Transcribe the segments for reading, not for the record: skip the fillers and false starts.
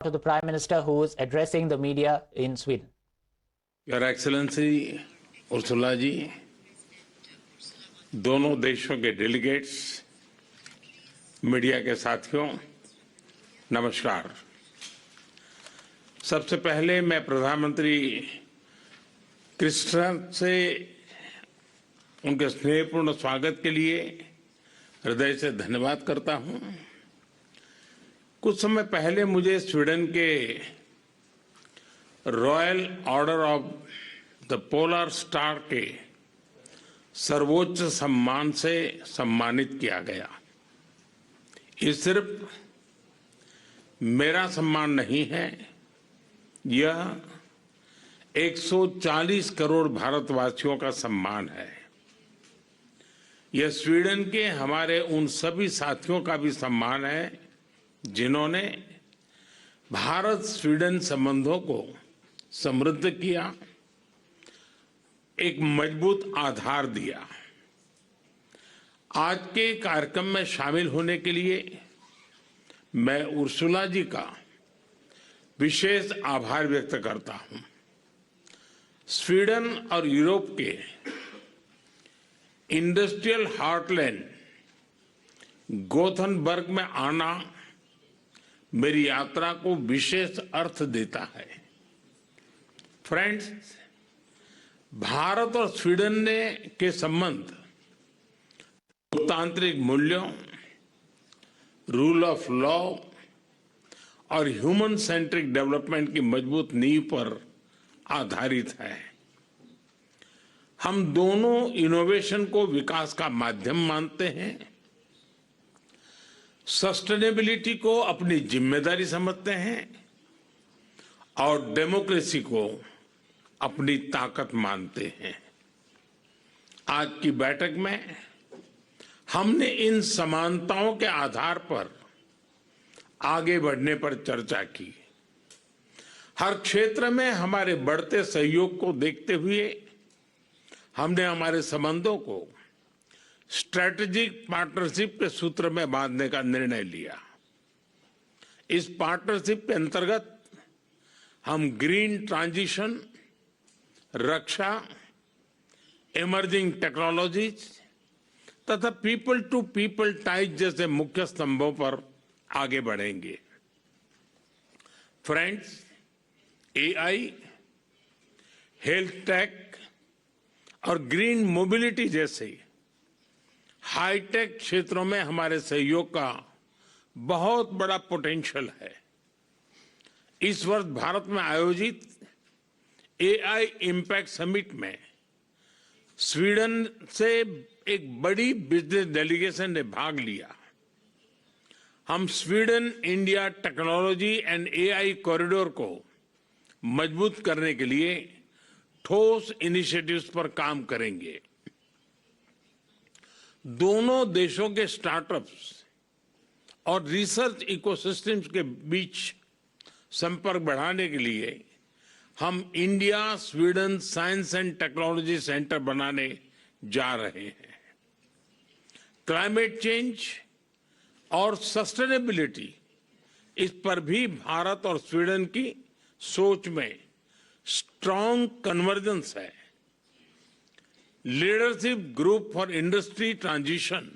to the Prime Minister who is addressing the media in Sweden. Your Excellency Ursula ji, दोनों देशों के delegates, media के साथियों, नमस्कार। सबसे पहले मैं प्रधानमंत्री क्रिस्टन से उनके स्नेहपूर्ण स्वागत के लिए हृदय से धन्यवाद करता हूं। कुछ समय पहले मुझे स्वीडन के royal order of the polar star के सर्वोच्च सम्मान से सम्मानित किया गया। ये सिर्फ मेरा सम्मान नहीं है, यह 140 करोड़ भारतवासियों का सम्मान है। यह स्वीडन के हमारे उन सभी साथियों का भी सम्मान है जिन्होंने भारत स्वीडन संबंधों को समृद्ध किया, एक मजबूत आधार दिया। आज के कार्यक्रम में शामिल होने के लिए मैं उर्सुला जी का विशेष आभार व्यक्त करता हूं। स्वीडन और यूरोप के इंडस्ट्रियल हार्टलैंड गोथनबर्ग में आना मेरी यात्रा को विशेष अर्थ देता है। फ्रेंड्स, भारत और स्वीडन के संबंध लोकतांत्रिक मूल्यों, रूल ऑफ लॉ और ह्यूमन सेंट्रिक डेवलपमेंट की मजबूत नींव पर आधारित है। हम दोनों इनोवेशन को विकास का माध्यम मानते हैं, सस्टेनेबिलिटी को अपनी जिम्मेदारी समझते हैं और डेमोक्रेसी को अपनी ताकत मानते हैं। आज की बैठक में हमने इन समानताओं के आधार पर आगे बढ़ने पर चर्चा की। हर क्षेत्र में हमारे बढ़ते सहयोग को देखते हुए हमने हमारे संबंधों को स्ट्रेटेजिक पार्टनरशिप के सूत्र में बांधने का निर्णय लिया। इस पार्टनरशिप के अंतर्गत हम ग्रीन ट्रांजिशन, रक्षा, इमर्जिंग टेक्नोलॉजीज तथा पीपल टू पीपल टाइज जैसे मुख्य स्तंभों पर आगे बढ़ेंगे। फ्रेंड्स, एआई, हेल्थ टेक और ग्रीन मोबिलिटी जैसे हाईटेक क्षेत्रों में हमारे सहयोग का बहुत बड़ा पोटेंशियल है। इस वर्ष भारत में आयोजित एआई इम्पैक्ट समिट में स्वीडन से एक बड़ी बिजनेस डेलीगेशन ने भाग लिया। हम Sweden India technology and AI corridor को मजबूत करने के लिए ठोस इनिशिएटिव्स पर काम करेंगे। दोनों देशों के स्टार्टअप्स और रिसर्च इकोसिस्टम्स के बीच संपर्क बढ़ाने के लिए हम India Sweden science and technology centre बनाने जा रहे हैं। क्लाइमेट चेंज और सस्टेनेबिलिटी, इस पर भी भारत और स्वीडन की सोच में स्ट्रांग कन्वर्जेंस है। Leadership group for industry transition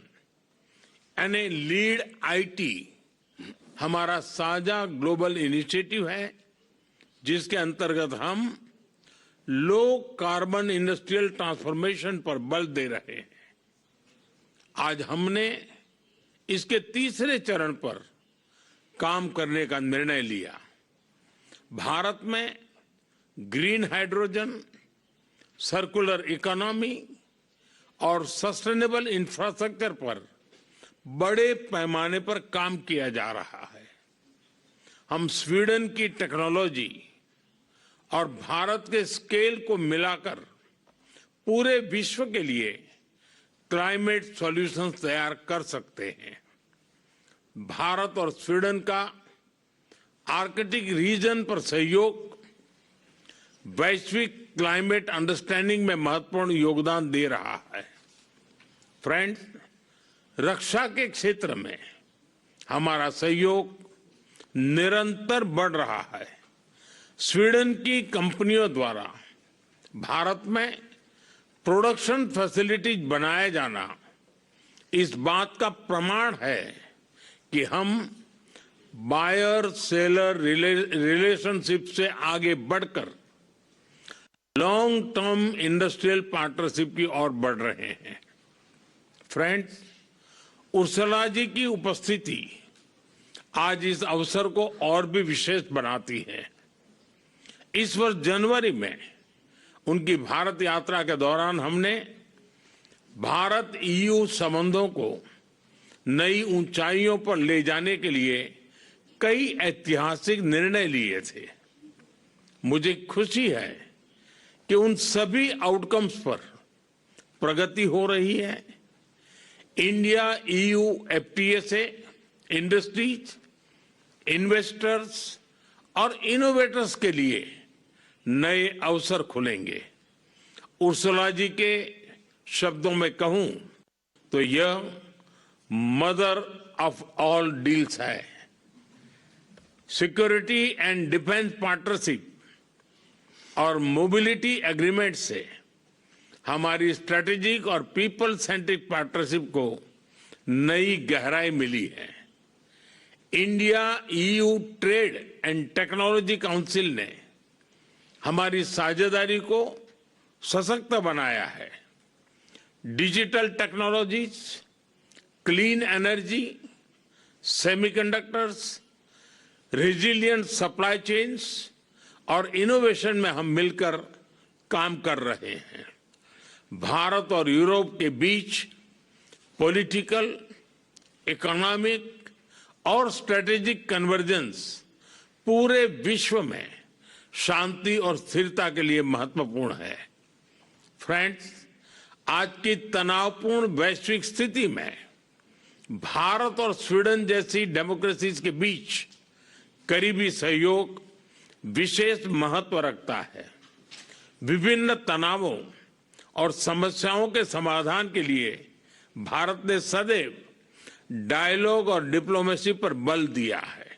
यानी लीड आईटी हमारा साझा ग्लोबल इनिशिएटिव है, जिसके अंतर्गत हम लो कार्बन इंडस्ट्रियल ट्रांसफॉर्मेशन पर बल दे रहे हैं। आज हमने इसके तीसरे चरण पर काम करने का निर्णय लिया। भारत में ग्रीन हाइड्रोजन, सर्कुलर इकोनॉमी और सस्टेनेबल इंफ्रास्ट्रक्चर पर बड़े पैमाने पर काम किया जा रहा है। हम स्वीडन की टेक्नोलॉजी और भारत के स्केल को मिलाकर पूरे विश्व के लिए क्लाइमेट सॉल्यूशंस तैयार कर सकते हैं। भारत और स्वीडन का आर्कटिक रीजन पर सहयोग वैश्विक क्लाइमेट अंडरस्टैंडिंग में महत्वपूर्ण योगदान दे रहा है। फ्रेंड्स, रक्षा के क्षेत्र में हमारा सहयोग निरंतर बढ़ रहा है। स्वीडन की कंपनियों द्वारा भारत में प्रोडक्शन फैसिलिटीज बनाया जाना इस बात का प्रमाण है कि हम बायर सेलर रिलेशनशिप से आगे बढ़कर लॉन्ग टर्म इंडस्ट्रियल पार्टनरशिप की ओर बढ़ रहे हैं। फ्रेंड्स, उर्सला जी की उपस्थिति आज इस अवसर को और भी विशेष बनाती है। इस वर्ष जनवरी में उनकी भारत यात्रा के दौरान हमने भारत ईयू संबंधों को नई ऊंचाइयों पर ले जाने के लिए कई ऐतिहासिक निर्णय लिए थे। मुझे खुशी है कि उन सभी आउटकम्स पर प्रगति हो रही है। इंडिया ईयू एफटीए से इंडस्ट्रीज, इन्वेस्टर्स और इनोवेटर्स के लिए नए अवसर खुलेंगे। उर्सुला जी के शब्दों में कहूं तो यह मदर ऑफ ऑल डील्स है। सिक्योरिटी एंड डिफेंस पार्टनरशिप और मोबिलिटी एग्रीमेंट से हमारी स्ट्रेटेजिक और पीपल सेंट्रिक पार्टनरशिप को नई गहराई मिली है। India EU trade and technology council ने हमारी साझेदारी को सशक्त बनाया है। Digital technologies, clean energy, semiconductors, resilient supply chains और इनोवेशन में हम मिलकर काम कर रहे हैं। भारत और यूरोप के बीच पॉलिटिकल, इकोनॉमिक और स्ट्रेटेजिक कन्वर्जेंस पूरे विश्व में शांति और स्थिरता के लिए महत्वपूर्ण है। फ्रेंड्स, आज की तनावपूर्ण वैश्विक स्थिति में भारत और स्वीडन जैसी डेमोक्रेसीज के बीच करीबी सहयोग विशेष महत्व रखता है। विभिन्न तनावों और समस्याओं के समाधान के लिए भारत ने सदैव डायलॉग और डिप्लोमेसी पर बल दिया है।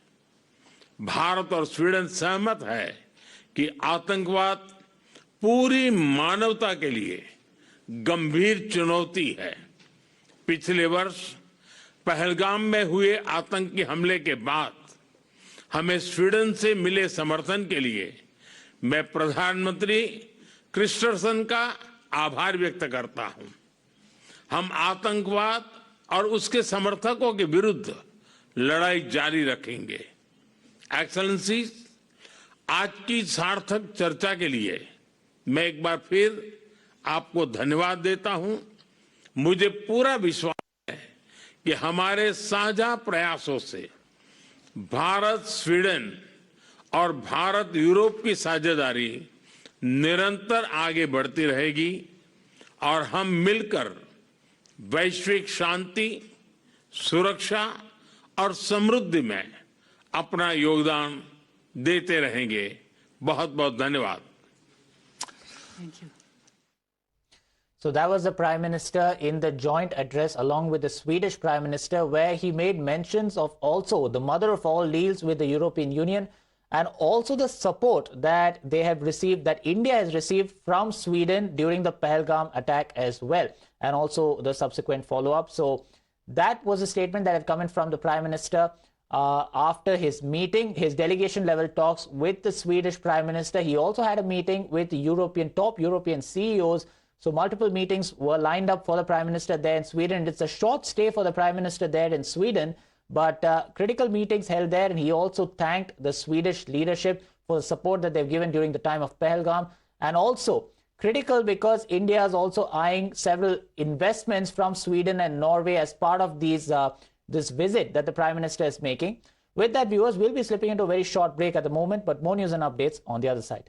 भारत और स्वीडन सहमत है कि आतंकवाद पूरी मानवता के लिए गंभीर चुनौती है। पिछले वर्ष पहलगाम में हुए आतंकी हमले के बाद हमें स्वीडन से मिले समर्थन के लिए मैं प्रधानमंत्री क्रिस्टरसन का आभार व्यक्त करता हूं। हम आतंकवाद और उसके समर्थकों के विरुद्ध लड़ाई जारी रखेंगे। एक्सेलेंसीज, आज की सार्थक चर्चा के लिए मैं एक बार फिर आपको धन्यवाद देता हूं। मुझे पूरा विश्वास है कि हमारे साझा प्रयासों से भारत स्वीडन और भारत यूरोप की साझेदारी निरंतर आगे बढ़ती रहेगी और हम मिलकर वैश्विक शांति, सुरक्षा और समृद्धि में अपना योगदान देते रहेंगे। बहुत बहुत धन्यवाद। Thank you. So that was the Prime Minister in the joint address along with the Swedish Prime Minister, where he made mentions of also the mother of all deals with the European Union and also the support that they have received, that India has received from Sweden during the Pahalgam attack as well, and also the subsequent follow-up. So that was a statement that had come in from the Prime Minister after his meeting, his delegation level talks with the Swedish Prime Minister. He also had a meeting with the top European CEOs. So multiple meetings were lined up for the Prime Minister there in Sweden. It's a short stay for the Prime Minister there in Sweden, but critical meetings held there, and he also thanked the Swedish leadership for the support that they've given during the time of Pahalgam, and also critical because India is also eyeing several investments from Sweden and Norway as part of these this visit that the Prime Minister is making. With that, viewers, we'll be slipping into a very short break at the moment, but more news and updates on the other side.